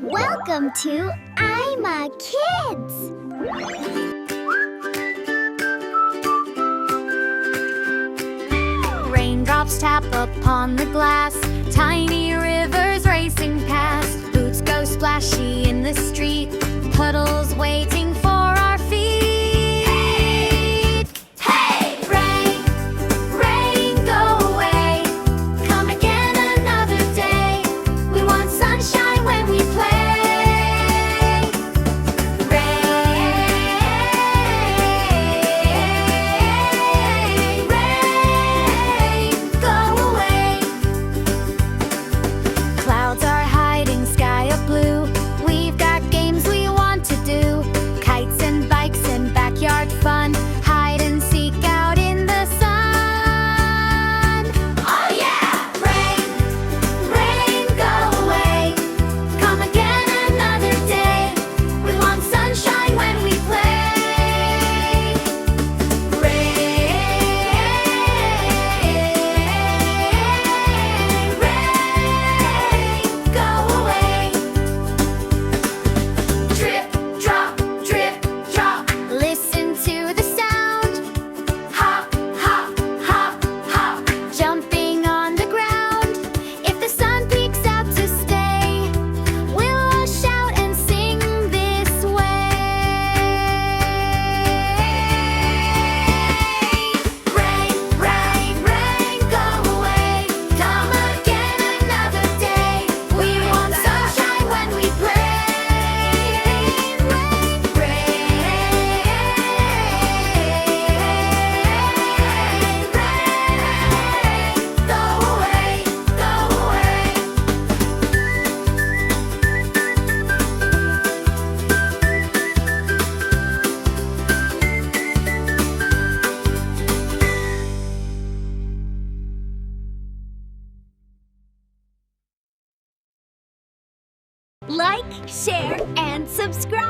Welcome to I'm a Kids! Raindrops tap upon the glass, tiny rivers racing past. Boots go splashy in the street, puddles waiting for our feet. Hey! Rain, rain, go away. Come again another day. We want sunshine when we play. Clouds are hiding, sky of blue. We've got games we want to do. Kites and bikes and backyard fun. Hide and seek out in the sun. Oh yeah! Rain, rain, go away. Come again another day. We want sunshine when we play. Go away. Drip, drop, drip, drop. Listen to the sound. Hop, hop, hop, hop. Jumping on the ground. If the sun peeks out to stay, we'll all shout and sing this way. Rain, rain, rain, go away. Come again another day. We want sunshine when we play. Go away, go away. Like, share, and subscribe!